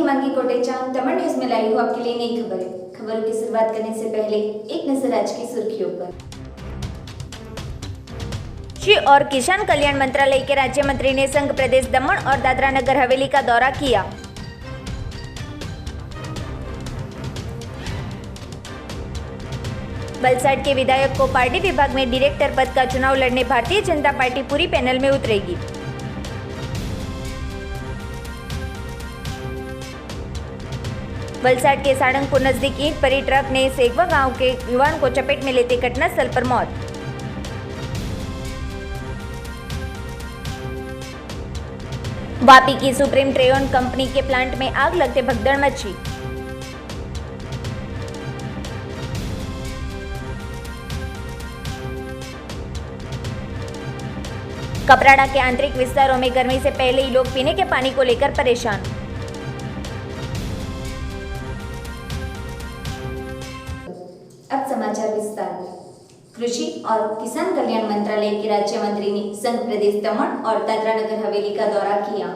हिमांगी कोटेचा दमन news में लाई हूँ आपके लिए नई खबरें। खबरों की शुरुआत करने से पहले एक नजर आज की सुर्खियों पर। कृषि और किसान कल्याण मंत्रालय के राज्य मंत्री ने संघ प्रदेश दमन और दादरा नगर हवेली का दौरा किया। वलसाड के विधायक को पार्टी विभाग में डायरेक्टर पद का चुनाव लड़ने भारतीय जनता पार्टी पूरी पैनल में उतरेगी। वलसाड के साड़ंगपुर नजदीक ईंट भरी ट्रक ने सेगवा गांव के युवान को चपेट में लेते घटनास्थल पर मौत। वापी की सुप्रीम ट्रेयन कंपनी के प्लांट में आग लगते भगदड़ मची। कपराड़ा के आंतरिक विस्तारों में गर्मी से पहले ही लोग पीने के पानी को लेकर परेशान। अब समाचार विस्तार में। कृषि और किसान कल्याण मंत्रालय के राज्य मंत्री ने संघ प्रदेश दमन और दादरा नगर हवेली का दौरा किया।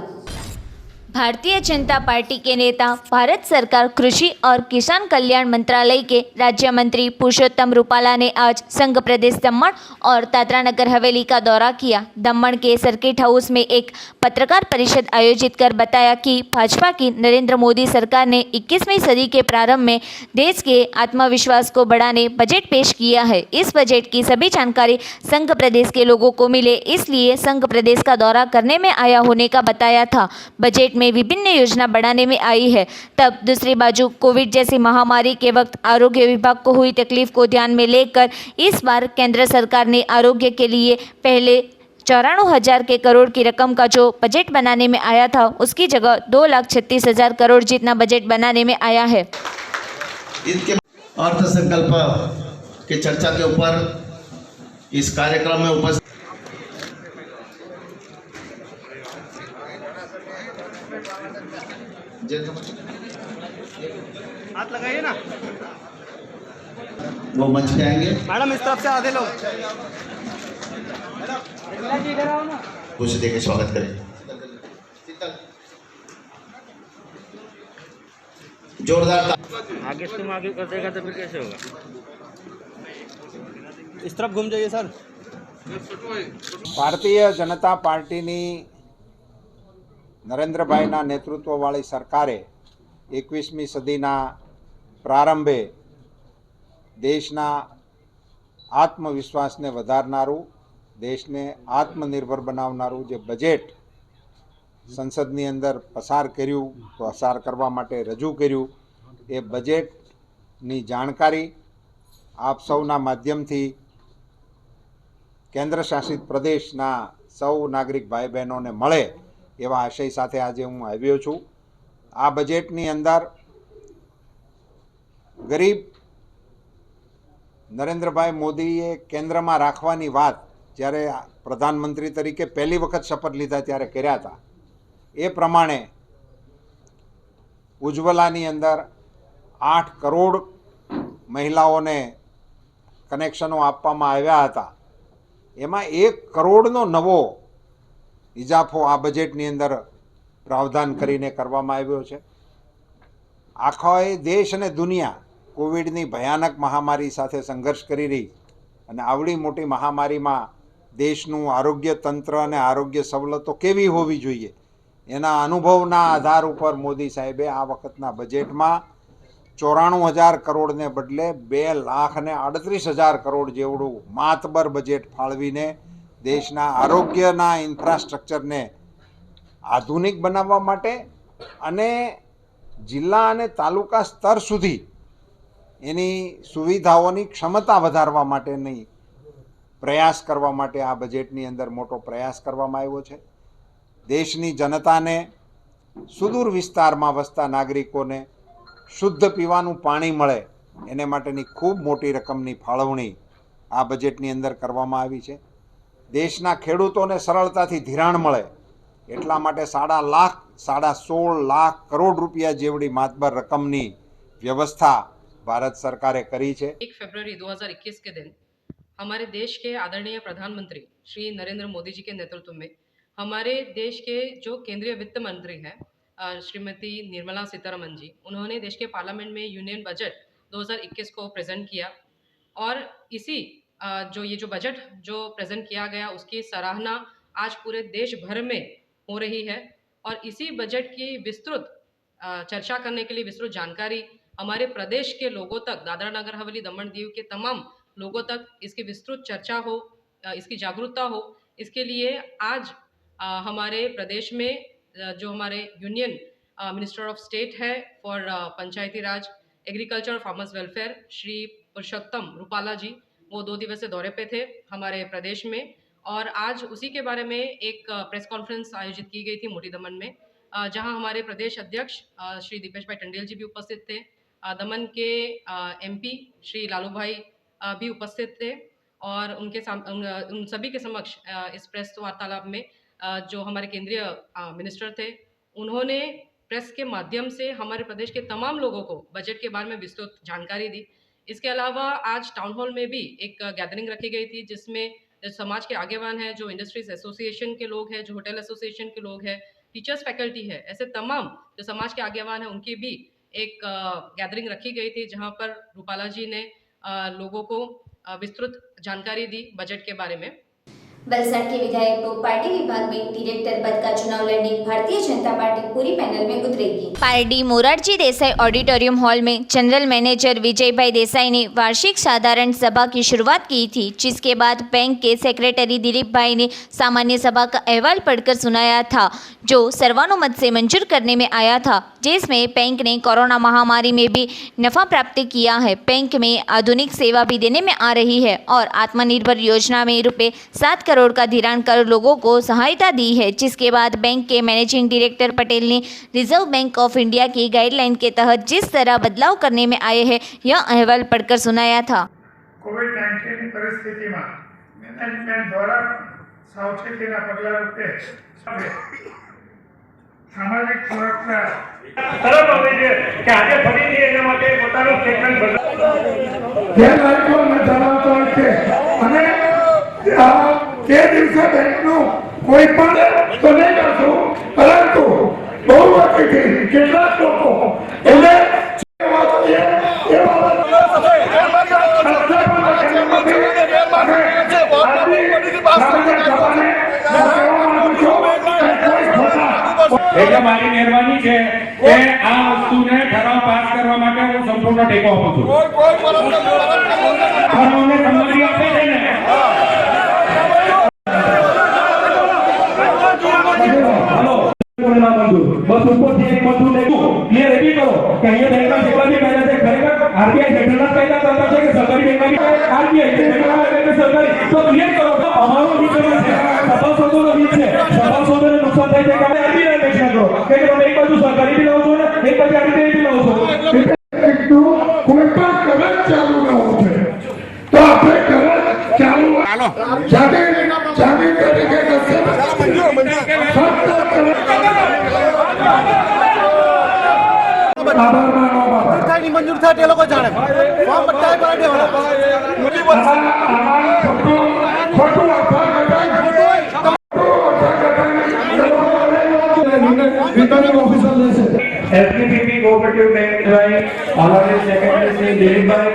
भारतीय जनता पार्टी के नेता भारत सरकार कृषि और किसान कल्याण मंत्रालय के राज्य मंत्री पुरुषोत्तम रूपाला ने आज संघ प्रदेश दमन और दादरा नगर हवेली का दौरा किया। दमन के सर्किट हाउस में एक पत्रकार परिषद आयोजित कर बताया कि भाजपा की नरेंद्र मोदी सरकार ने 21वीं सदी के प्रारंभ में देश के आत्मविश्वास को बढ़ाने बजट पेश किया है। इस बजट की सभी जानकारी संघ प्रदेश के लोगों को मिले, इसलिए संघ प्रदेश का दौरा करने में आया होने का बताया था। बजट में विभिन्न योजना बढ़ाने में आई है। तब दूसरी बाजू कोविड जैसी महामारी के वक्त आरोग्य विभाग को हुई तकलीफ को ध्यान में लेकर इस बार केंद्र सरकार ने आरोग्य के लिए पहले 94,000 के करोड़ की रकम का जो बजट बनाने में आया था, उसकी जगह 2,36,000 करोड़ जितना बजट बनाने में आया है। इनके अर्थ संकल्प के चर्चा के ऊपर इस कार्यक्रम में उपस्थित हाथ लगाइए ना, वो मंच पे आएंगे। मैडम इस तरफ से आधे लोग कुछ देके स्वागत करें। जोरदार आगे तुम आगे कर देगा तो फिर कैसे होगा। इस तरफ घूम जाइए सर। भारतीय जनता पार्टीनी नरेंद्रभाईना नेतृत्ववाળી सरकारे 21મી સદીના પ્રારંભે દેશના આત્મવિશ્વાસને વધારનારું, દેશને આત્મનિર્ભર બનાવનારું જે બજેટ સંસદની અંદર પસાર કરવા માટે રજૂ કર્યું, એ બજેટની જાણકારી આપ સૌના માધ્યમથી કેન્દ્ર શાસિત પ્રદેશના સૌ નાગરિક ભાઈ બહેનોને મળે એવા આશય સાથે આજે હું આવ્યો છું। આ બજેટની અંદર ગરીબ નરેન્દ્રભાઈ મોદીએ કેન્દ્રમાં રાખવાની વાત જ્યારે પ્રધાનમંત્રી તરીકે પહેલી વખત શપથ લીધા ત્યારે કર્યા હતા। એ પ્રમાણે ઉજ્જવલાની અંદર 8 કરોડ મહિલાઓને કનેક્શનો આપવામાં આવ્યા હતા। એમાં 1 કરોડનો નવો ઇજાફો આ બજેટની અંદર प्रावधान करीने करवामां आव्यो छे। आखो देश अने दुनिया कोविडनी भयानक महामारी साथे संघर्ष करी रही अने आवड़ी मोटी महामारी में देशनु आरोग्य तंत्र अने आरोग्य सवलतो केवी होवी जोईए एना अनुभवना आधार पर मोदी साहेबे आ वखतना बजेट में 94,000 करोड़ ने बदले 2,38,000 करोड़ जेवड़ुं मातबर बजेट फाळवीने देशना आरोग्यना इन्फ्रास्ट्रक्चर ने आधुनिक बनाववा माटे अने जिल्ला अने तालुका स्तर सुधी एनी सुविधाओनी क्षमता वधारवा माटेनी प्रयास करवा माटे आ बजेटनी अंदर मोटो प्रयास करवामां आव्यो छे। देशनी जनताने सुदूर विस्तारमां वसता नागरिकोने शुद्ध पीवानुं पाणी मळे एने माटेनी खूब मोटी रकमनी फाळवणी आ बजेटनी अंदर करवामां आवी छे। देशना खेडूतोने सरळताथी धिराण मळे એટલા માટે 16.5 લાખ કરોડ રૂપિયા જેવડી માતબર રકમની વ્યવસ્થા ભારત સરકારે કરી છે। 1 फरवरी 2021 के दिन हमारे देश के आदरणीय प्रधानमंत्री श्री नरेंद्र मोदी जी के नेतृत्व में हमारे देश के जो केंद्रीय वित्त मंत्री हैं श्रीमती निर्मला सीतारमन जी, उन्होंने देश के पार्लियामेंट में यूनियन बजट 2021 को प्रेजेंट किया और इसी जो बजट जो प्रेजेंट किया गया उसकी सराहना आज पूरे देश भर में हो रही है और इसी बजट की विस्तृत चर्चा करने के लिए विस्तृत जानकारी हमारे प्रदेश के लोगों तक, दादरा नगर हवेली दमन दीव के तमाम लोगों तक इसकी विस्तृत चर्चा हो, इसकी जागरूकता हो, इसके लिए आज हमारे प्रदेश में जो हमारे यूनियन मिनिस्टर ऑफ स्टेट है फॉर पंचायती राज, एग्रीकल्चर और फार्मर्स वेलफेयर, श्री पुरुषोत्तम रूपाला जी, वो 2 दिवसीय दौरे पे थे हमारे प्रदेश में और आज उसी के बारे में एक प्रेस कॉन्फ्रेंस आयोजित की गई थी मोटी दमन में, जहां हमारे प्रदेश अध्यक्ष श्री दीपेश भाई टंडेल जी भी उपस्थित थे, दमन के एमपी श्री लालू भाई भी उपस्थित थे और उन सभी के समक्ष इस प्रेस वार्तालाप में जो हमारे केंद्रीय मिनिस्टर थे उन्होंने प्रेस के माध्यम से हमारे प्रदेश के तमाम लोगों को बजट के बारे में विस्तृत जानकारी दी। इसके अलावा आज टाउन हॉल में भी एक गैदरिंग रखी गई थी जिसमें जो समाज के आगेवान हैं, जो इंडस्ट्रीज एसोसिएशन के लोग हैं, जो होटल एसोसिएशन के लोग हैं, टीचर्स फैकल्टी है, ऐसे तमाम जो समाज के आगेवान हैं उनकी भी एक गैदरिंग रखी गई थी जहां पर रूपाला जी ने लोगों को विस्तृत जानकारी दी बजट के बारे में। वलसाड के विधायक को पार्टी विभाग में डायरेक्टर पद का चुनाव लड़ने भारतीय जनता पार्टी पूरी पैनल में उतरेगी। Party Morarji Desai auditorium hall में जनरल मैनेजर विजय भाई देसाई ने वार्षिक साधारण सभा की शुरुआत की थी, जिसके बाद बैंक के सेक्रेटरी दिलीप भाई ने सामान्य सभा का अहवाल पढ़कर सुनाया था, जो सर्वानुमत से मंजूर करने में आया था, जिसमें बैंक ने कोरोना महामारी में भी नफा प्राप्त किया है। बैंक में आधुनिक सेवा भी देने में आ रही है और आत्मनिर्भर योजना में ₹7 करोड़ का धिराण कर लोगों को सहायता दी है, जिसके बाद बैंक के मैनेजिंग डायरेक्टर पटेल ने रिजर्व बैंक ऑफ इंडिया की गाइडलाइन के तहत जिस तरह बदलाव करने में आए हैं यह अहवाल पढ़कर सुनाया था। कोविड-19 ની પરિસ્થિતિમાં મેનેજમેન્ટ દ્વારા સાવચેતીના પગલાં રૂપે સામાજિક સુરક્ષા તરફ આવે છે કે આજે ફરીથી એના માટે પોતાનું સ્ટેટમેન્ટ જે નાગરિકોને જણાવતો હોય છે અને તે દિવસે બેંકનું કોઈ પણ તો નહીં કરશું, પરંતુ બહુ વખતથી કેટલાક લોકો એને એટલે મારી મહેરબાની છે કે આ વસ્તુને ઠરાવ પાસ કરવા માટે હું સંપૂર્ણ ટેકો આપું છું। ઠરાવને સંમતિ આપે છે ને બસ ઉપરથી એક બધું લેવું ક્લિયર એવી કરો કે અહીંયા બેંકના જેટલા બી કાયદા છે ખરેખર આરબીઆઈ હેઠળના કાયદા કરતા છે કે સરકારી બેંકમાં આરબીઆઈ સરકારી તો ક્લિયર કરો તો અમારો વિચાર છે સભાસદોનો વિચ છે, સભાસદોને નુકસાન થાય છે કે આપણે આરબીઆઈ રક્ષણ કરો કે તમે એક બાજુ સરકારી બી લાવો છો ને એક બાજુ આરબીઆઈ બી લાવો છો। કોઈ પણ કરજ ચાલુ ન હોય તો આપણે કરજ ચાલુ જામીન તરીકે મંજૂર થાય તે લોકો જાણે ફોર્મ બધા પાડે एसपीपी कोऑपरेटिव बैंक द्वारा ऑनरेबल सेक्रेटरी श्री दिलीप भाई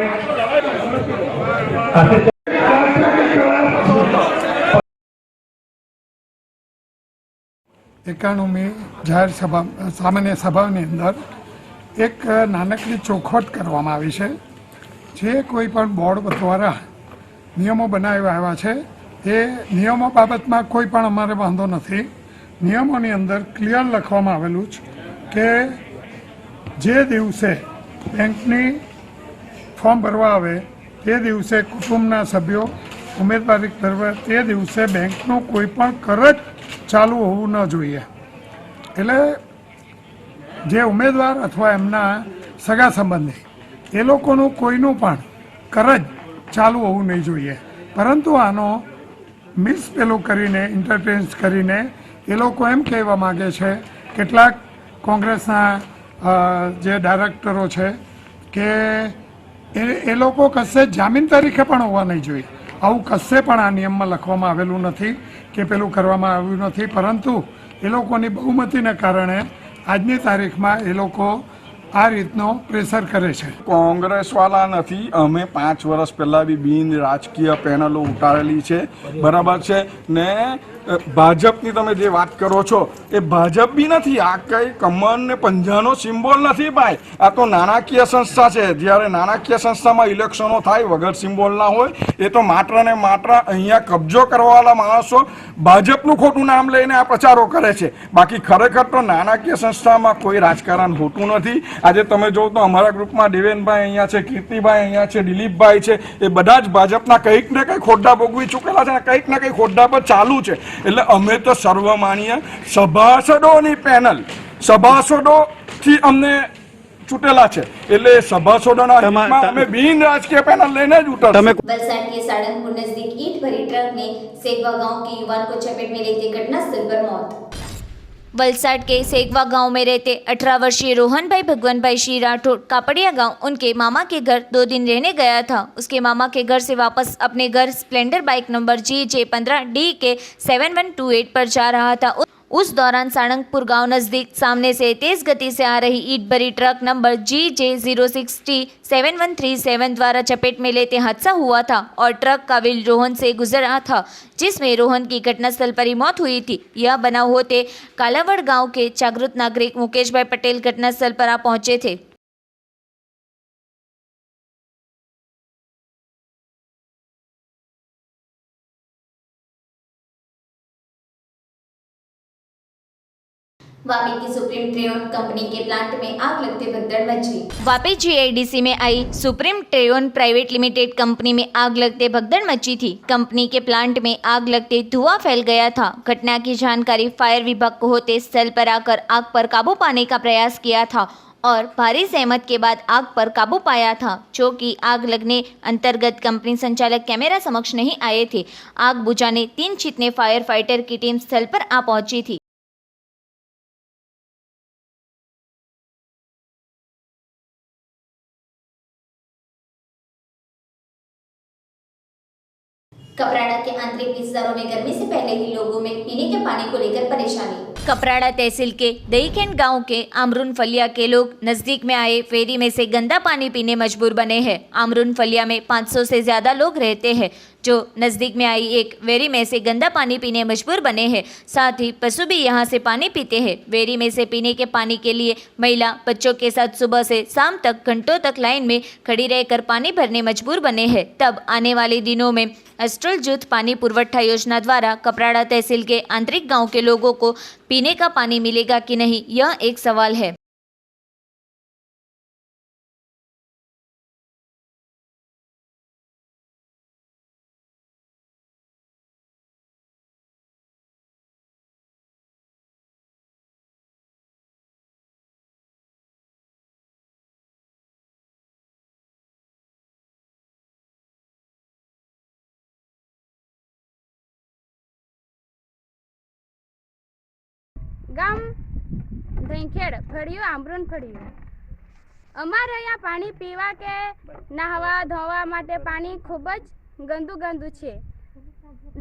એકાણુમી જાહેર સભા સામાન્ય સભાની અંદર એક નાનકડી ચોખવટ કરવામાં આવી છે, જે કોઈ પણ બોર્ડ દ્વારા નિયમો બનાવવા આવ્યા છે એ નિયમો બાબતમાં કોઈ પણ અમારે વાંધો નથી। નિયમોની અંદર ક્લિયર લખવામાં આવેલું છે કે જે દિવસે બેંકની ફોર્મ ભરવા આવે તે દિવસે કુટુંબના સભ્યો ઉમેદવારી કરવા તે દિવસે બેંકનું કોઈ પણ કરજ ચાલુ હોવું ન જોઈએ। એટલે જે ઉમેદવાર અથવા એમના સગા સંબંધી એ લોકોનું કોઈનું પણ કરજ ચાલુ હોવું નહીં જોઈએ, પરંતુ આનો પેલું કરીને ઇન્ટરપ્રેન્સ કરીને એ લોકો એમ કહેવા માગે છે, કેટલાક કોંગ્રેસના જે ડાયરેક્ટરો છે કે એ લોકો કશે જામીન તરીકે પણ હોવા નહીં જોઈએ। આવું કશે પણ આ નિયમમાં લખવામાં આવેલું નથી કે પેલું કરવામાં આવ્યું નથી, પરંતુ એ લોકોની બહુમતીને કારણે આજની તારીખમાં એ લોકો આ રીતનો પ્રેશર કરે છે. કોંગ્રેસવાળા નથી, અમે 5 વર્ષ પહેલાં બી બિન રાજકીય પેનલો ઉતારેલી છે, બરાબર છે ને. ભાજપની તમે જે વાત કરો છો એ ભાજપ બી નથી, આ કંઈ કમળ ને પંજાનો સિમ્બોલ નથી ભાઈ, આ તો નાણાકીય સંસ્થા છે. જ્યારે નાણાકીય સંસ્થામાં ઇલેક્શનો થાય વગર સિમ્બોલના હોય, એ તો માત્ર ને માત્ર અહીંયા કબજો કરવાવાળા માણસો ભાજપનું ખોટું નામ લઈને આ પ્રચારો કરે છે. બાકી ખરેખર તો નાણાકીય સંસ્થામાં કોઈ રાજકારણ હોતું નથી. આજે તમે જો તો અમારા ગ્રુપમાં દેવેનભાઈ અહીંયા છે, કીર્તિભાઈ અહીંયા છે, દિલીપભાઈ છે, એ બધા જ ભાજપના કંઈક ને કંઈક હોદ્દા ભોગવી ચૂકેલા છે અને કંઈક ને કંઈક હોદ્દા પર ચાલુ છે. એટલે અમે તો સર્વમાન્ય સભાસદોની પેનલ, સભાસદોથી અમને ચૂંટેલા છે, એટલે સભાસદોના હિતમાં અમે બિન રાજકીય પેનલ લઈને જ ઉતરશું. वलसाड के साड़नपुर नजदीक ईंट भरी ट्रक ने सेगवा गांव के युवान को चपेट में लेते घटनास्थल पर मौत. वलसाड के सेगवा गांव में रहते 18 वर्षीय रोहन भाई भगवान भाई श्री राठौड़ कापड़िया गांव उनके मामा के घर 2 दिन रहने गया था. उसके मामा के घर से वापस अपने घर स्प्लेंडर बाइक नंबर GJ15D के 7128 पर जा रहा था. उस दौरान साड़ंगपुर गांव नजदीक सामने से तेज गति से आ रही ईंट भरी ट्रक नंबर GJ06T7137 द्वारा चपेट में लेते हादसा हुआ था और ट्रक का व्हील रोहन से गुजरा था, जिसमें रोहन की घटनास्थल पर ही मौत हुई थी. यह बनाव होते कालावड़ गांव के जागृत नागरिक मुकेश भाई पटेल घटनास्थल पर आ पहुंचे थे. वापी की सुप्रीम ट्रेयोन कंपनी के प्लांट में आग लगते भगदड़ मची. वापी GIDC में आई सुप्रीम ट्रेयोन प्राइवेट लिमिटेड कंपनी में आग लगते भगदड़ मची थी. कंपनी के प्लांट में आग लगते धुआं फैल गया था. घटना की जानकारी फायर विभाग को होते स्थल पर आकर आग पर काबू पाने का प्रयास किया था और भारी सहमत के बाद आग पर काबू पाया था, जो कि आग लगने अंतर्गत कंपनी संचालक कैमरा समक्ष नहीं आए थे. आग बुझाने 3 छितने फायर फाइटर की टीम स्थल पर आ पहुंची थी. कपराड़ा के आंतरिक विस्तारों में गर्मी से पहले ही लोगों में पीने के पानी को लेकर परेशानी. कपराड़ा तहसील के दहीखेंड गांव के आमरून फलिया के लोग नजदीक में आए फेरी में से गंदा पानी पीने मजबूर बने हैं. आमरून फलिया में 500 से ज्यादा लोग रहते हैं, जो नज़दीक में आई एक वेरी में से गंदा पानी पीने मजबूर बने हैं. साथ ही पशु भी यहां से पानी पीते हैं. वेरी में से पीने के पानी के लिए महिला बच्चों के साथ सुबह से शाम तक घंटों तक लाइन में खड़ी रहकर पानी भरने मजबूर बने हैं. तब आने वाले दिनों में एस्ट्रल जूथ पानी पुरवठा योजना द्वारा कपराड़ा तहसील के आंतरिक गाँव के लोगों को पीने का पानी मिलेगा कि नहीं, यह एक सवाल है. ગામ ધૈંખેડ ફળિયું આમરણ ફળિયું. અમારે અહીંયા પાણી પીવા કે નહાવા ધોવા માટે પાણી ખૂબ જ ગંદુ છે.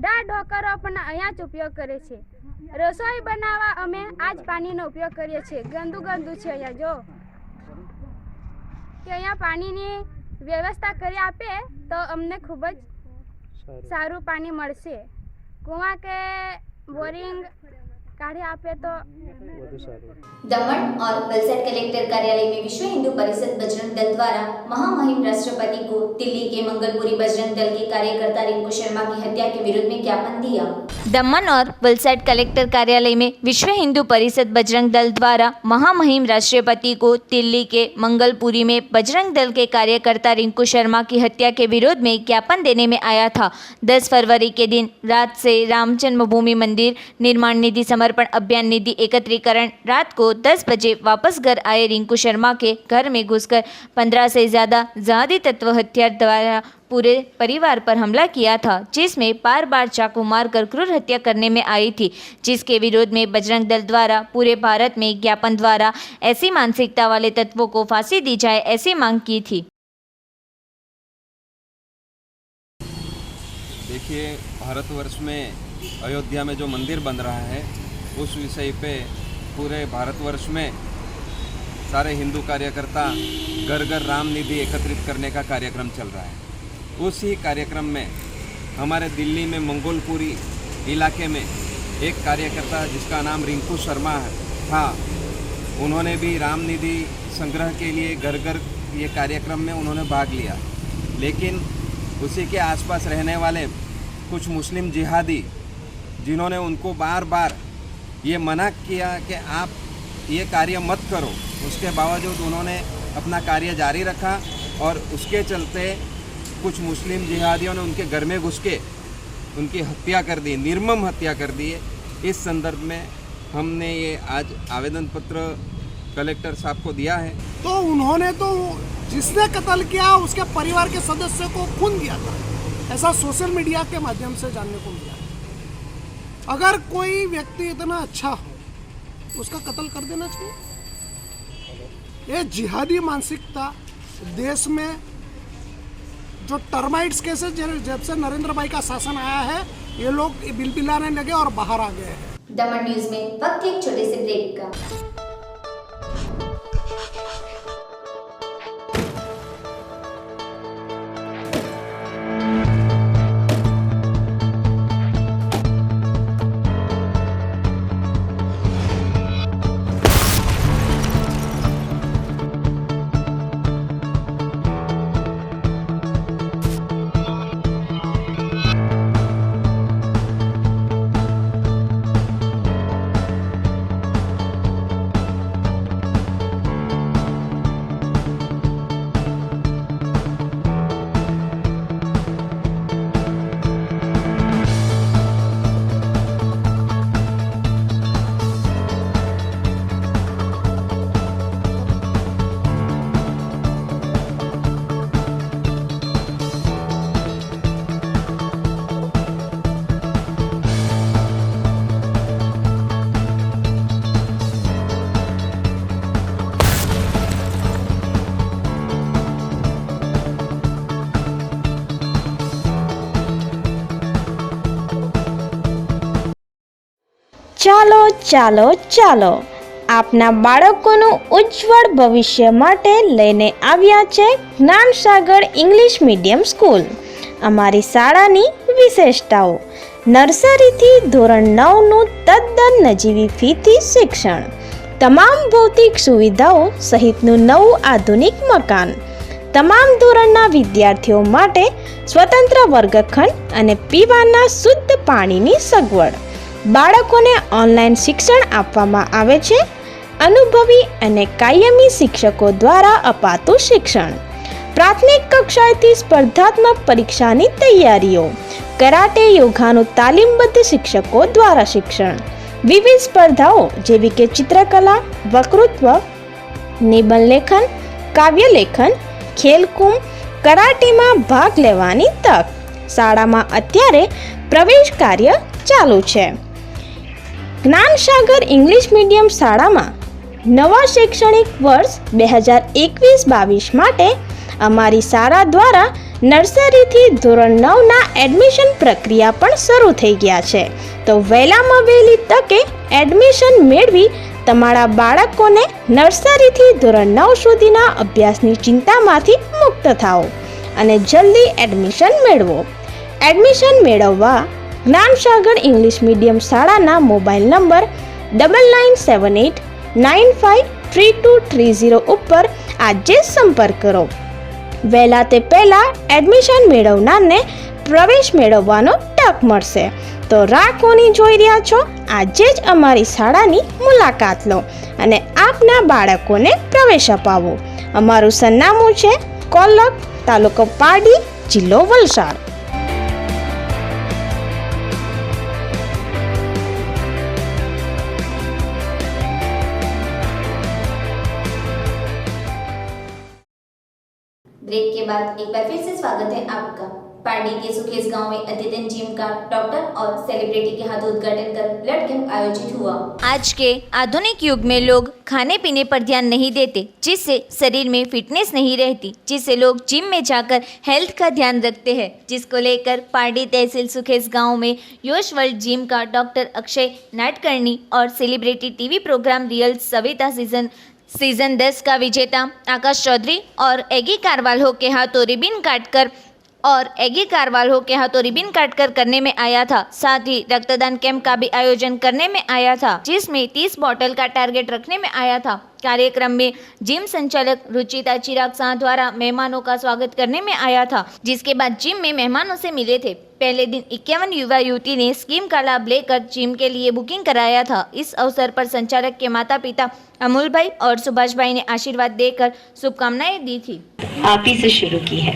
ઢોકરો પણ અહીંયા જ ઉપયોગ કરે છે. રસોઈ બનાવવા અમે આ જ પાણીનો ઉપયોગ કરીએ છીએ. ગંદુ છે અહીંયા. જો કે અહીંયા પાણીની વ્યવસ્થા કરી આપે તો અમને ખૂબ જ સારું પાણી મળશે. કુવા કે બોરિંગ काढ़े आपे तो दमन और वलसाड कलेक्टर कार्यालय में विश्व हिंदू परिषद बजरंग दल द्वारा महामहिम राष्ट्रपति को दिल्ली के मंगलपुरी बजरंग दल के कार्यकर्ता रिंकू शर्मा की हत्या के विरोध में ज्ञापन दिया. दमन और वलसाड कलेक्टर कार्यालय में विश्व हिंदू परिषद बजरंग दल द्वारा महामहिम राष्ट्रपति को दिल्ली के मंगलपुरी में बजरंग दल के कार्यकर्ता रिंकू शर्मा की हत्या के विरोध में ज्ञापन देने में आया था. 10 फरवरी के दिन रात से राम जन्मभूमि मंदिर निर्माण निधि समर्पण अभियान निधि एकत्रीकरण रात को 10 बजे वापस घर आए रिंकू शर्मा के घर में घुसकर 15 से ज़्यादा जिहादी तत्व हथियार द्वारा पूरे परिवार पर हमला किया था, जिसमें बार चाकू मारकर क्रूर हत्या करने में आई थी. जिसके विरोध में बजरंग दल द्वारा पूरे भारत में ज्ञापन द्वारा ऐसी मानसिकता वाले तत्वों को फांसी दी जाए, ऐसी मांग की थी. देखिए, भारतवर्ष में अयोध्या में जो मंदिर बन रहा है उस विषय पे पूरे भारतवर्ष में सारे हिंदू कार्यकर्ता घर घर राम निधि एकत्रित करने का कार्यक्रम चल रहा है। उसी कार्यक्रम में हमारे दिल्ली में मंगोलपुरी इलाके में एक कार्यकर्ता जिसका नाम रिंकू शर्मा था, उन्होंने भी राम निधि संग्रह के लिए घर घर ये कार्यक्रम में उन्होंने भाग लिया। लेकिन उसी के आसपास रहने वाले कुछ मुस्लिम जिहादी जिन्होंने उनको बार बार ये मना किया कि आप ये कार्य मत करो, उसके बावजूद उन्होंने अपना कार्य जारी रखा और उसके चलते कुछ मुस्लिम जिहादियों ने उनके घर में घुस के उनकी हत्या कर दी, निर्मम हत्या कर दी है। इस संदर्भ में हमने ये आज आवेदन पत्र कलेक्टर साहब को दिया है। तो उन्होंने तो जिसने कत्ल किया उसके परिवार के सदस्य को खून दिया था, ऐसा सोशल मीडिया के माध्यम से जानने को मिला। अगर कोई व्यक्ति इतना अच्छा हो उसका कत्ल कर देना चाहिए। ये जिहादी मानसिकता देश में जो टर्माइट्स केसेस जब से नरेंद्र भाई का शासन आया है, ये लोग बिलबिलाने लगे और बाहर आ गए हैं। दमन न्यूज में वक्त एक छोटे से ब्रेक का। ચાલો ચાલો ચાલો આપના બાળકોનું ઉજ્જવળ ભવિષ્ય માટે લઈને આવ્યા છે જ્ઞાનસાગર ઇંગ્લિશ મીડિયમ સ્કૂલ। અમારી શાળાની વિશેષતાઓ: નર્સરીથી ધોરણ 9નું તદ્દન નજીવી ફીથી શિક્ષણ, તમામ ભૌતિક સુવિધાઓ સહિતનું નવું આધુનિક મકાન, તમામ ધોરણના વિદ્યાર્થીઓ માટે સ્વતંત્ર વર્ગખંડ અને પીવાના શુદ્ધ પાણીની સગવડ। બાળકોને ઓનલાઈન શિક્ષણ આપવામાં આવે છે। અનુભવી અને કાયમી શિક્ષકો દ્વારા અપાતું શિક્ષણ, પ્રાથમિક કક્ષાએથી સ્પર્ધાત્મક પરીક્ષાની તૈયારીઓ, કરાટે યોગાનું તાલીમબદ્ધ શિક્ષકો દ્વારા શિક્ષણ, વિવિધ સ્પર્ધાઓ જેવી કે ચિત્રકલા, વક્તૃત્વ, નિબંધ લેખન, કાવ્ય લેખન, ખેલકૂદ, કરાટેમાં ભાગ લેવાની તક। શાળામાં અત્યારે પ્રવેશ કાર્ય ચાલુ છે। જ્ઞાનસાગર ઇંગ્લિશ મીડિયમ શાળામાં નવા શૈક્ષણિક વર્ષ 2021-22 માટે અમારી શાળા દ્વારા નર્સરીથી ધોરણ 9ના એડમિશન પ્રક્રિયા પણ શરૂ થઈ ગયા છે। તો વહેલામાં વહેલી તકે એડમિશન મેળવી તમારા બાળકોને નર્સરીથી ધોરણ 9 સુધીના અભ્યાસની ચિંતામાંથી મુક્ત થાઓ અને જલ્દી એડમિશન મેળવો। એડમિશન મેળવવા જ્ઞાનસાગર ઇંગ્લિશ મીડિયમ શાળાના મોબાઈલ નંબર 9978953230 ઉપર આજે સંપર્ક કરો। વહેલા તે પહેલાં એડમિશન મેળવનારને પ્રવેશ મેળવવાનો તક મળશે। તો રાહ કોની જોઈ રહ્યા છો? આજે જ અમારી શાળાની મુલાકાત લો અને આપના બાળકોને પ્રવેશ અપાવો। અમારું સરનામું છે કોલક, તાલુકો પારડી, જિલ્લો વલસાડ। ब्रेक के बाद एक बार फिर से स्वागत है आपका। पार्टी के सुखेस गांव में अद्यतन जिम का डॉक्टर और सेलिब्रिटी के हाथों उद्घाटन कर ब्लड कैंप आयोजित हुआ। आज के आधुनिक युग में लोग खाने पीने पर ध्यान नहीं देते, जिससे शरीर में फिटनेस नहीं रहती, जिससे लोग जिम में जाकर हेल्थ का ध्यान रखते हैं, जिसको लेकर पार्टी तहसील सुखेस गांव में योश वर्ल्ड जिम का डॉक्टर अक्षय नाटकर्णी और सेलिब्रिटी टीवी प्रोग्राम रियल सविता सीजन 10 का विजेता आकाश चौधरी और एगी कारवाल्हो के हाथों रिबिन काटकर करने में आया था। साथ ही रक्तदान कैंप का भी आयोजन करने में आया था, जिसमें 30 बॉटल का टारगेट रखने में आया था। कार्यक्रम में जिम संचालक रुचिता चिराग शाह द्वारा मेहमानों का स्वागत करने में आया था, जिसके बाद जिम में मेहमानों से मिले थे। पहले दिन 51 युवा युवती ने स्कीम का लाभ लेकर जिम के लिए बुकिंग कराया था। इस अवसर पर संचालक के माता पिता अमूल भाई और सुभाष भाई ने आशीर्वाद देकर शुभकामनाएं दी थी। आप ही से शुरू की है।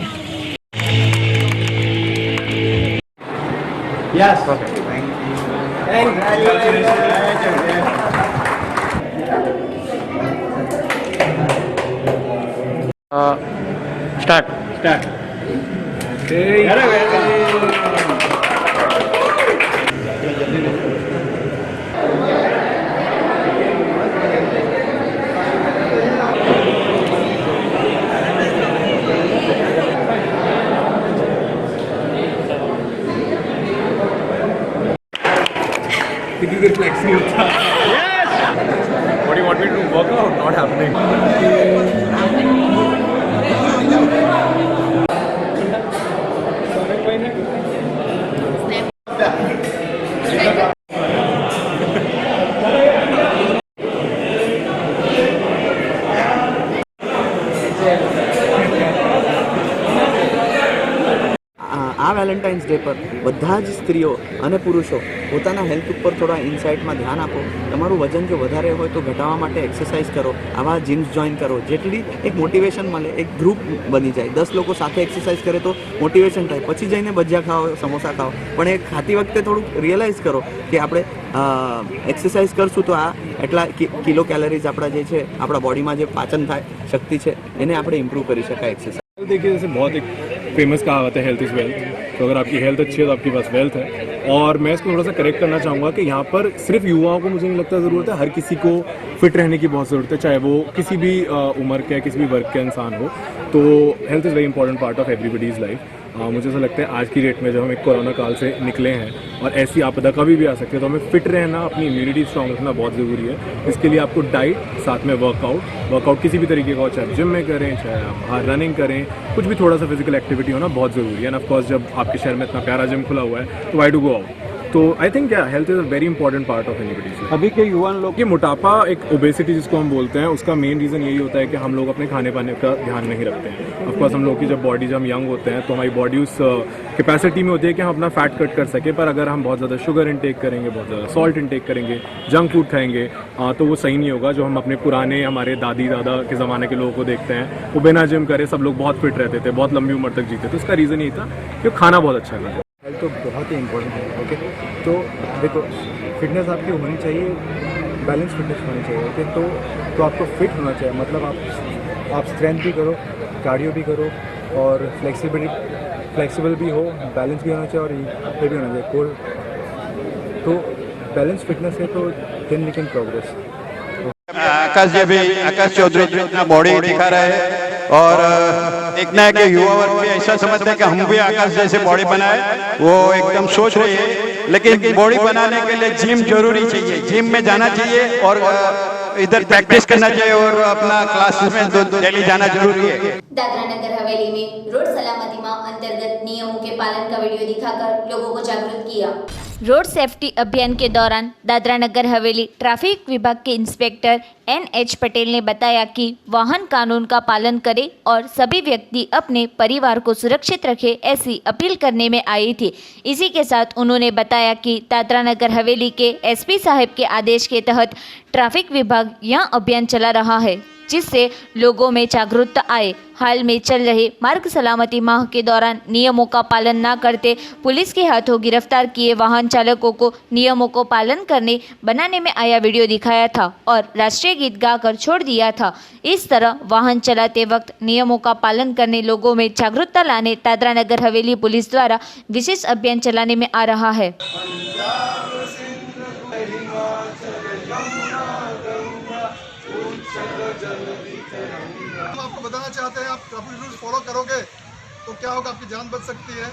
Yes. Thank you. Start. Reflexing होता। Yes. What do you want me to do? Work out? Not happening. આ વેલેન્ટાઇન્સ ડે પર બધા જ સ્ત્રીઓ અને પુરુષો પોતાના હેલ્થ ઉપર થોડા ઇન્સાઇટમાં ध्यान આપો। તમારું વજન જો વધારે હોય તો ઘટાડવા માટે એક્સરસાઇઝ કરો, આવા જીમ્સ જોઈન કરો, જેટલી એક મોટિવેશન મળે, એક ગ્રુપ બની જાય। 10 લોકો સાથે એક્સરસાઇઝ કરે તો મોટિવેશન થાય, પછી જઈને ભજીયા ખાઓ, સમોસા ખાઓ, પણ એ ખાતી વખતે થોડુંક રિયલાઇઝ કરો કે આપણે એક્સરસાઇઝ કરશું તો આ એટલા કિલો કેલરીઝ આપણા જે છે આપણા બોડીમાં જે પાચન થાય શક્તિ છે એને આપણે ઇમ્પ્रूव કરી શકાય एक्सरसाइज। देखिए जैसे बहुत एक फेमस कहावत है हेल्थ इज़ वेल्थ, तो अगर आपकी हेल्थ अच्छी है तो आपके पास वेल्थ है। और मैं इसको थोड़ा सा करेक्ट करना चाहूँगा कि यहाँ पर सिर्फ युवाओं को मुझे नहीं लगता ज़रूरत है, हर किसी को फिट रहने की बहुत ज़रूरत है, चाहे वो किसी भी उम्र के किसी भी वर्ग के इंसान हो। तो health is very important part of everybody's life. मुझे ऐसा लगता है आज की डेट में जब हम एक कोरोना काल से निकले हैं और ऐसी आपदा कभी भी आ सकती है, तो हमें फिट रहना, अपनी इम्यूनिटी स्ट्रॉन्ग रखना बहुत ज़रूरी है। इसके लिए आपको डाइट, साथ में वर्कआउट किसी भी तरीके का हो, चाहे जिम में करें, चाहे आप बाहर रनिंग करें, कुछ भी थोड़ा सा फिजिकल एक्टिविटी होना बहुत ज़रूरी है। एंड ऑफकोर्स जब आपके शहर में इतना प्यारा जिम खुला हुआ है तो वाई टू गो आउट। तो I think health is a very important part of anybody's. अभी के युवा लोग, ये मोटापा, एक ओबेसिटी जिसको हम बोलते हैं, उसका मेन रीज़न यही होता है कि हम लोग अपने खाने पाने का ध्यान नहीं रखते हैं। ऑफकोर्स हम लोग की जब बॉडी, जब हम यंग होते हैं तो हमारी बॉडी उस कैपेसिटी में होती है कि हम अपना फैट कट कर सकें, पर अगर हम बहुत ज़्यादा शुगर इंटेक करेंगे, बहुत ज़्यादा सॉल्ट इंटेक करेंगे, जंक फूड खाएंगे, तो वो सही नहीं होगा। जो हम अपने पुराने हमारे दादी दादा के ज़माने के लोगों को देखते हैं, वो बिना जिम करे सब लोग बहुत फिट रहते थे, बहुत लंबी उम्र तक जीते थे। उसका रीज़न यही था कि खाना बहुत अच्छा था। हेल्थ तो बहुत ही इम्पोर्टेंट है। ओके, तो देखो फिटनेस आपकी होनी चाहिए, बैलेंस फिटनेस होनी चाहिए। ओके, तो आपको फिट होना चाहिए, मतलब आप स्ट्रेंथ भी करो, कार्डियो भी करो और फ्लेक्सिबल भी हो, बैलेंस भी होना चाहिए और ये भी होना चाहिए कोल। तो बैलेंस फिटनेस है तो देन वी कैन प्रोग्रेस। आकाश चौधरी जो अपना बॉडी दिखा रहे हैं और एक ना एक युवा वर्ग भी ऐसा समझते हैं कि हम भी आकाश जैसे बॉडी बनाए, वो एकदम सोच रही है। लेकिन बॉडी बनाने के लिए जिम जरूरी चाहिए, जिम में जाना चाहिए और इधर प्रैक्टिस करना चाहिए और अपना क्लासेस में डेली जाना जरूरी है। दादरा नगर हवेली में रोड सलामती माह अंतर्गत नियमों के पालन का वीडियो दिखाकर लोगों को जागरूक किया। रोड सेफ्टी अभियान के दौरान दादरा नगर हवेली ट्रैफिक विभाग के इंस्पेक्टर NH पटेल ने बताया कि वाहन कानून का पालन करें और सभी व्यक्ति अपने परिवार को सुरक्षित रखें, ऐसी अपील करने में आई थी। इसी के साथ उन्होंने बताया कि दादरा नगर हवेली के SP साहब के आदेश के तहत ट्रैफिक विभाग यह अभियान चला रहा है, जिससे लोगों में जागरूकता आए। हाल में चल रहे मार्ग सलामती माह के दौरान नियमों का पालन न करते पुलिस के हाथों गिरफ्तार किए वाहन चालकों को नियमों को पालन करने बनाने में आया वीडियो दिखाया था और राष्ट्रीय गीत गाकर छोड़ दिया था। इस तरह वाहन चलाते वक्त नियमों का पालन करने लोगों में जागरूकता लाने दादरा नगर हवेली पुलिस द्वारा विशेष अभियान चलाने में आ रहा है। हम आपको बताना चाहते हैं, आप ट्रैफिक रूल्स फॉलो करोगे तो क्या होगा, आपकी जान बच सकती है।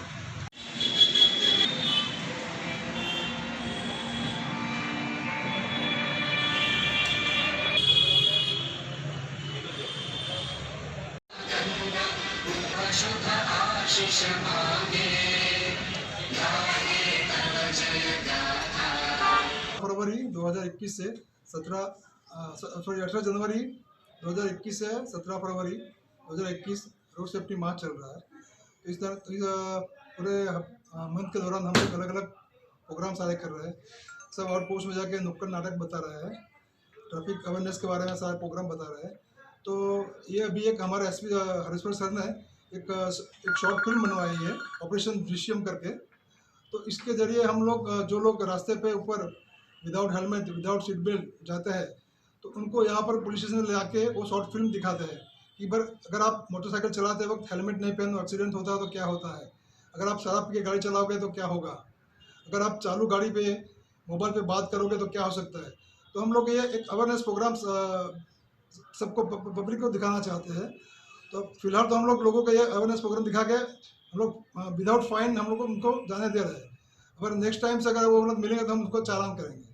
फरवरी 2021 से 18 जनवरी 2021 से 17 फरवरी 2021 रोड सेफ्टी माह चल रहा है। तो इस तरह पूरे मंथ के दौरान हम लोग अलग अलग प्रोग्राम सारे कर रहे हैं। सब आउट पोस्ट में जाके नुक्कड़ नाटक बता रहे हैं, ट्रैफिक अवेयरनेस के बारे में सारे प्रोग्राम बता रहे हैं। तो ये अभी एक हमारे एसपी हरीश्वर सर ने एक शॉर्ट फिल्म बनवाई है ऑपरेशन दृश्यम करके। तो इसके ज़रिए हम लोग जो लोग रास्ते पे ऊपर without helmet without seat belt जाते हैं तो उनको यहाँ पर पुलिस स्टेशन ले आके वो शॉर्ट फिल्म दिखाते हैं कि अगर आप मोटरसाइकिल चलाते वक्त हेलमेट नहीं पहनो, एक्सीडेंट होता है तो क्या होता है, अगर आप शराब पी के गाड़ी चलाओगे तो क्या होगा, अगर आप चालू गाड़ी पे मोबाइल पे बात करोगे तो क्या हो सकता है। तो हम लोग ये एक अवेयरनेस प्रोग्राम सबको पब्लिक को दिखाना चाहते हैं। तो फिलहाल तो हम लोग लोगों को ये अवेयरनेस प्रोग्राम दिखा के हम लोग विदाउट फाइन हम लोग उनको जाने दे रहे हैं। अगर नेक्स्ट टाइम से अगर वो लोग मिलेंगे तो हम उनको चालान करेंगे।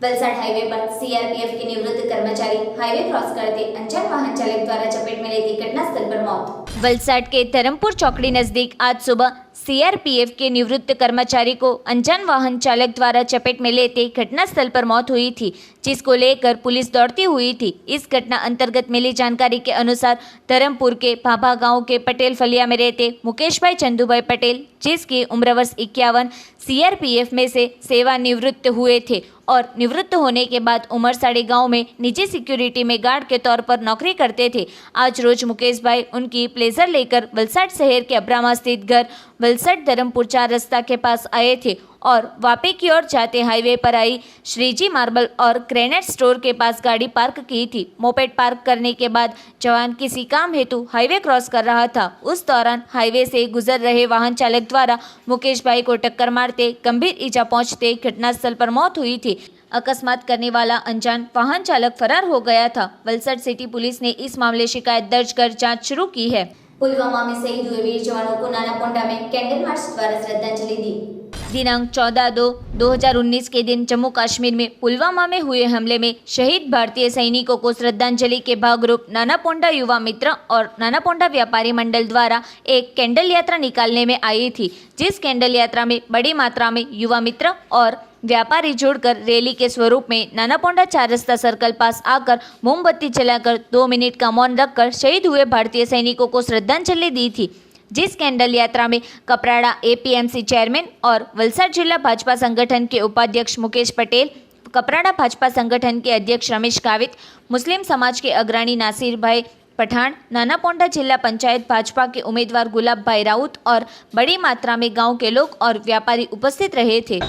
वलसाड हाईवे पर सीआरपीएफ के निवृत्त कर्मचारी हाईवे क्रॉस करते अनजान वाहन चालक द्वारा चपेट में लेती घटनास्थल पर मौत। वलसाड के धर्मपुर चौकड़ी नजदीक आज सुबह सीआरपीएफ के निवृत्त कर्मचारी को अनजान वाहन चालक द्वारा चपेट में लेते घटनास्थल पर मौत हुई थी, जिसको लेकर पुलिस दौड़ती हुई थी। इस घटना अंतर्गत मिली जानकारी के अनुसार धर्मपुर के भाभा गांव के पटेल फलिया में रहते मुकेश भाई चंदूभाई पटेल, जिसकी उम्र वर्ष 51, सीआरपीएफ में से सेवानिवृत्त हुए थे और निवृत्त होने के बाद उमरसाड़ी गांव में निजी सिक्योरिटी में गार्ड के तौर पर नौकरी करते थे। आज रोज मुकेश भाई उनकी प्लेजर लेकर वलसाड शहर के अब्रामा स्थित घर वलसाड धर्मपुर 4 रास्ता के पास आए थे और वापी की ओर जाते हाईवे पर आई श्रीजी मार्बल और ग्रेनेड स्टोर के पास गाड़ी पार्क की थी। मोपेड पार्क करने के बाद जवान किसी काम हेतु हाईवे क्रॉस कर रहा था। उस दौरान हाईवे से गुजर रहे वाहन चालक द्वारा मुकेश भाई को टक्कर मारते गंभीर ईजा पहुंचते घटनास्थल पर मौत हुई थी। अकस्मात करने वाला अनजान वाहन चालक फरार हो गया था। वलसाड सिटी पुलिस ने इस मामले शिकायत दर्ज कर जाँच शुरू की है। पुलवामा में शहीद हुए वीर जवानों को नानापोंडा में कैंडल मार्च द्वारा श्रद्धांजलि दी। दिनांक 14/2/2019 के दिन जम्मू कश्मीर में पुलवामा में हुए हमले में शहीद भारतीय सैनिकों को श्रद्धांजलि के भागरूप नानापोंडा युवा मित्र और नानापोंडा व्यापारी मंडल द्वारा एक कैंडल यात्रा निकालने में आई थी, जिस कैंडल यात्रा में बड़ी मात्रा में युवा मित्र और व्यापारी जुड़कर रैली के स्वरूप में नानापोंडा 4 रास्ता सर्कल पास आकर मोमबत्ती जलाकर 2 मिनट का मौन रखकर शहीद हुए भारतीय सैनिकों को श्रद्धांजलि दी थी। जिस कैंडल यात्रा में कपराड़ा एपीएमसी चेयरमैन और वलसाड जिला भाजपा संगठन के उपाध्यक्ष मुकेश पटेल, कपराड़ा भाजपा संगठन के अध्यक्ष रमेश गावित, मुस्लिम समाज के अग्रणी नासिर भाई पठान, नानापोंडा जिला पंचायत भाजपा के उम्मीदवार गुलाब भाई राउत और बड़ी मात्रा में गांव के लोग और व्यापारी उपस्थित रहे थे।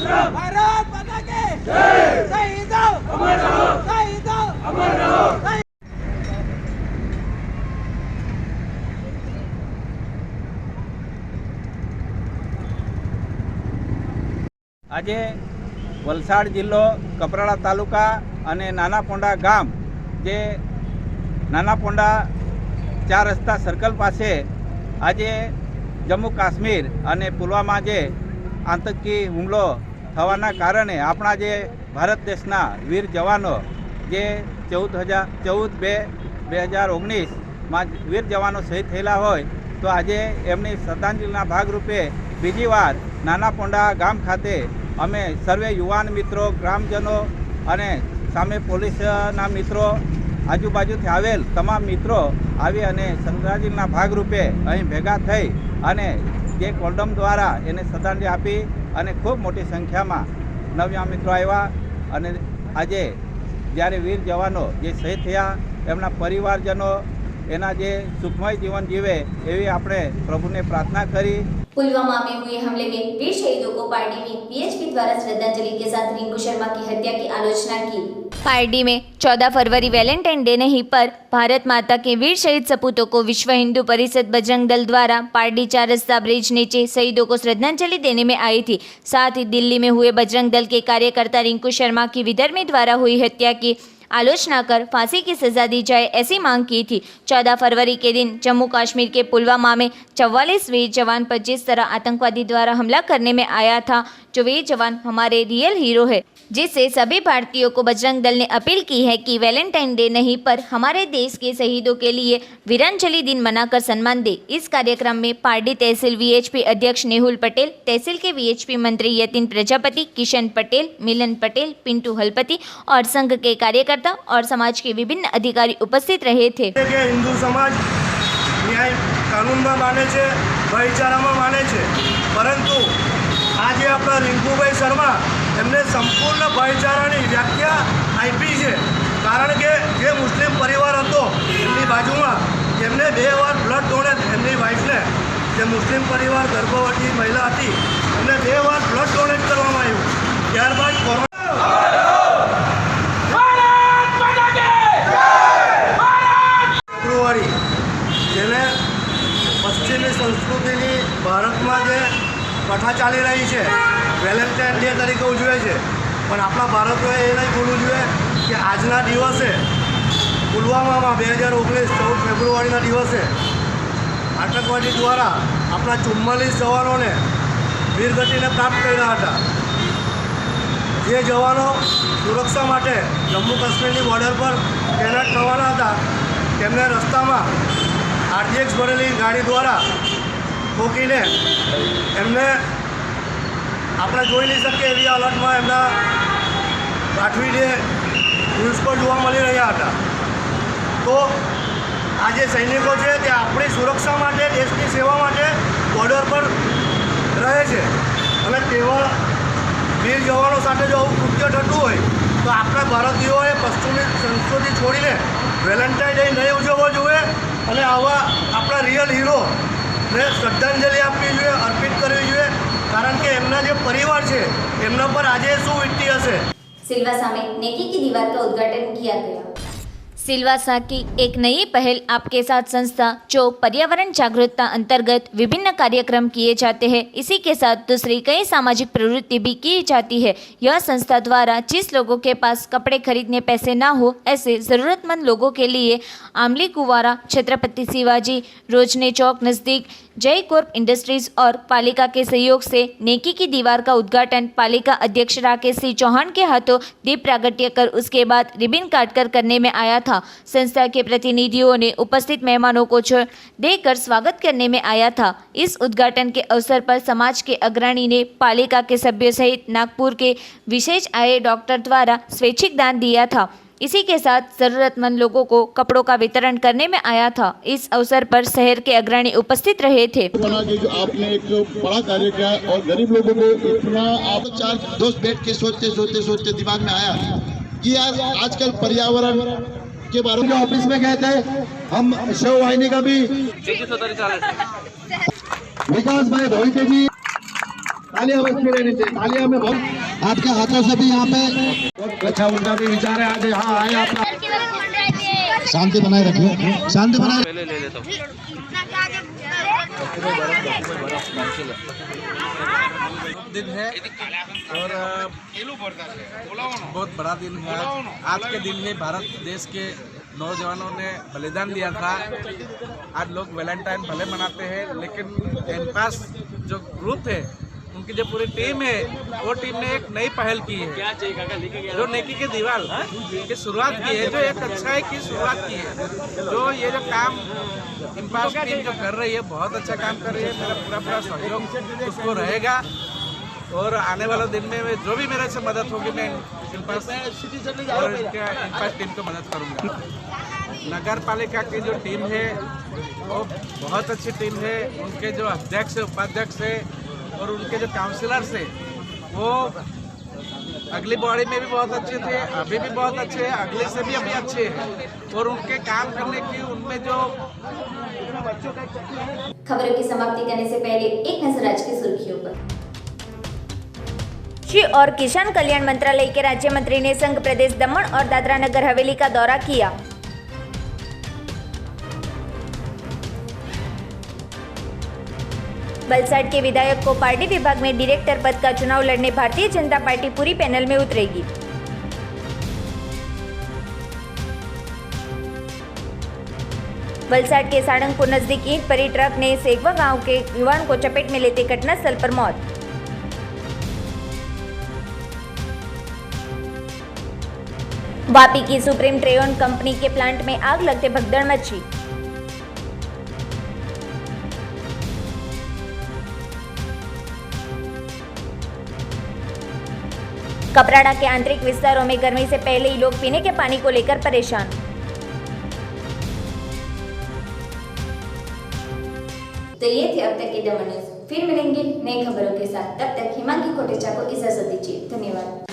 આજે વલસાડ જિલ્લો કપરાડા તાલુકા અને નાનાપોંડા ગામ જે નાનાપોંડા 4 રસ્તા સર્કલ પાસે આજે જમ્મુ કાશ્મીર અને પુલવામા જે આતંકી હુમલો થવાના કારણે આપણા જે ભારત દેશના વીર જવાનો જે 14/2/2019માં વીર જવાનો શહીદ થયેલા હોય તો આજે એમની શ્રદ્ધાંજલિના ભાગરૂપે બીજી વાર નાનાપોંડા ગામ ખાતે અમે સર્વે યુવાન મિત્રો, ગ્રામજનો અને સામે પોલીસના મિત્રો, આજુબાજુથી આવેલ તમામ મિત્રો આવી અને શ્રદ્ધાંજલિના ભાગરૂપે અહીં ભેગા થઈ અને જે કોન્ડમ દ્વારા એને શ્રદ્ધાંજલિ આપી અને ખૂબ મોટી સંખ્યામાં નવ્યા મિત્રો આવ્યા અને આજે જ્યારે વીર જવાનો જે શહીદ થયા એમના પરિવારજનો એના જે સુખમય જીવન જીવે એવી આપણે પ્રભુને પ્રાર્થના કરી। पुलवामा में हुए हमले में वीर शहीदों को पार्टी में वीएचपी द्वारा श्रद्धांजलि के साथ रिंकू शर्मा की हत्या की आलोचना की। पार्टी में 14 फरवरी वैलेंटाइन डे नहीं पर भारत माता के वीर शहीद सपूतों को विश्व हिंदू परिषद बजरंग दल द्वारा पार्टी 4 रस्ता ब्रिज नीचे शहीदों को श्रद्धांजलि देने में आई थी। साथ ही दिल्ली में हुए बजरंग दल के कार्यकर्ता रिंकू शर्मा की विधर्मी द्वारा हुई हत्या की आलोचना कर फांसी की सजा दी जाए ऐसी मांग की थी। 14 फरवरी के दिन जम्मू कश्मीर के पुलवामा में 44 वीर जवान पर जिस तरह आतंकवादी द्वारा हमला करने में आया था, जो वीर जवान हमारे रियल हीरो है, जिससे सभी भारतीयों को बजरंग दल ने अपील की है कि वैलेंटाइन डे नहीं पर हमारे देश के शहीदों के लिए वीरांजलि दिन मनाकर सम्मान दे। इस कार्यक्रम में पार्टी तहसील वीएचपी अध्यक्ष नेहुल पटेल, तहसील के वीएचपी मंत्री यतिन प्रजापति, किशन पटेल, मिलन पटेल, पिंटू हलपति और संघ के कार्यकर्ता और समाज के विभिन्न अधिकारी उपस्थित रहे थे। हिंदू समाज न्याय कानून में माने छे, भाईचारा में माने छे, परंतु आज अपना रिंकूभाई शर्मा एमने संपूर्ण भाईचारानी व्याख्या आपी है। कारण के जे मुस्लिम परिवार हतो एमनी बाजुमां एमने 2 વાર ब्लड डोनेट एमनी वाइफने जे मुस्लिम परिवार गर्भवती महिला हती एमने 2 વાર ब्लड डोनेट करवामां आव्युं। त्यारबाद फेब्रुआरी जेने पश्चिमी संस्कृति भारत में जे कथा चाली रही है वेलेंटाइन डे तरीके उजवे है, पण अपना भारतों ये नहीं भूलवू जोईए कि आजना दिवसे पुलवामा में 2019 14 फेब्रुआरी दिवसे आतंकवादी द्वारा अपना 44 जवानों ने वीरगति ने प्राप्त कर्या हता। जे जवानों सुरक्षा माटे जम्मू काश्मीर की बॉर्डर पर तैनात थवाना हता तेमने रस्ता में आरजीएक्स भरेली गाड़ी द्वारा ठोकीने एमने આપણે જોઈ નહીં શકીએ એવી હાલતમાં એમના કાઠવી ડે ન્યૂઝ પર જોવા મળી રહ્યા હતા। તો આ જે સૈનિકો છે તે આપણી સુરક્ષા માટે દેશની સેવા માટે બોર્ડર પર રહે છે અને તેવા વીર જવાનો સાથે જો આવું કૃત્ય થતું હોય તો આપણા ભારતીયોએ પશ્ચિમી સંસ્કૃતિ છોડીને વેલેન્ટાઇન ડે નહીં ઉજવવો જોઈએ અને આવા આપણા રિયલ હીરોને શ્રદ્ધાંજલિ આપવી જોઈએ, અર્પિત કરવી જોઈએ। कारण के एमना जो परिवार है एमना पर आज शू वीतती हशे। सिलवासा में नेकी की दीवार का उद्घाटन किया गया। सिलवासा की एक नई पहल आपके साथ संस्था जो पर्यावरण जागरूकता अंतर्गत विभिन्न कार्यक्रम किए जाते हैं, इसी के साथ दूसरी कई सामाजिक प्रवृत्ति भी की जाती है। यह संस्था द्वारा जिस लोगों के पास कपड़े खरीदने पैसे ना हो ऐसे ज़रूरतमंद लोगों के लिए आमली कुवारा, छत्रपति शिवाजी, रोजने चौक नज़दीक जय कॉर्प इंडस्ट्रीज और पालिका के सहयोग से नेकी की दीवार का उद्घाटन पालिका अध्यक्ष राकेश सिंह चौहान के हाथों दीप प्रागट्य कर उसके बाद रिबन काटकर करने में आया था। संस्था के प्रतिनिधियों ने उपस्थित मेहमानों को छोड़ देकर स्वागत करने में आया था। इस उद्घाटन के अवसर पर समाज के अग्रणी ने पालिका के सभ्यों सहित नागपुर के विशेष आए डॉक्टर द्वारा स्वैच्छिक दान दिया था। इसी के साथ ज़रूरतमंद लोगों को कपड़ों का वितरण करने में आया था। इस अवसर पर शहर के अग्रणी उपस्थित रहे थे। बना के जो आपने एक बड़ा कार्य किया और गरीब लोगों को इतना आप 4 दोस्त बैठ के सोचते दिमाग में आया कि यार आजकल पर्यावरण के बारे में ऑफिस में गए थे हम शव वाहिनी का भी विकास भाई भोईते जी तालियां बजती रहनी चाहिए। तालियां में बहुत आपके हाथों से भी यहाँ पे बहुत अच्छा उनका भी विचार है। आज यहाँ आए आप शांति बनाए रखिए, शांति बनाए दिन है और बहुत बड़ा दिन है। आज के दिन में भारत देश के नौजवानों ने बलिदान दिया था। आज लोग वैलेंटाइन भले मनाते हैं लेकिन एनपास जो ग्रुप है उनकी जो पूरी टीम है वो टीम ने एक नई पहल की है जो नेकी के दीवार की शुरुआत की है, जो एक अच्छाई की शुरुआत की है। जो ये जो काम इम्पास टीम जो कर रही है बहुत अच्छा काम कर रही है। मेरा पूरा सहयोग उसको रहेगा और आने वाले दिन में जो भी मेरे से मदद होगी मैं इम्पास और इम्पास टीम को मदद करूँगा। नगर पालिका की जो टीम है वो बहुत अच्छी टीम है। उनके जो अध्यक्ष उपाध्यक्ष है और उनके जो काउंसिलर्स है वो अगली बॉडी में भी बहुत अच्छे थे, अभी भी बहुत अच्छे हैं, अगले से भी अभी अच्छे हैं और उनके काम करने की उनमें जो खबरों की समाप्ति करने से पहले एक नजर आज की सुर्खियों पर। कृषि और किसान कल्याण मंत्रालय के राज्य मंत्री ने संघ प्रदेश दमन और दादरा नगर हवेली का दौरा किया। वलसाड के विधायक को पार्टी विभाग में डायरेक्टर पद का चुनाव लड़ने भारतीय जनता पार्टी पूरी पैनल में उतरेगी। वलसाड के साड़ंगपुर नजदीक ईंट भरी ट्रक ने सेगवा गांव के युवान को चपेट में लेते घटनास्थल पर मौत। वापी की सुप्रीम ट्रेयन कंपनी के प्लांट में आग लगते भगदड़ मची। कपराड़ा के आंतरिक विस्तारों में गर्मी से पहले ही लोग पीने के पानी को लेकर परेशान। तो ये थे अब तक के दमन न्यूज़। फिर मिलेंगे नई खबरों के साथ, तब तक हिमांगी कोटेचा को इजाजत दीजिए। धन्यवाद।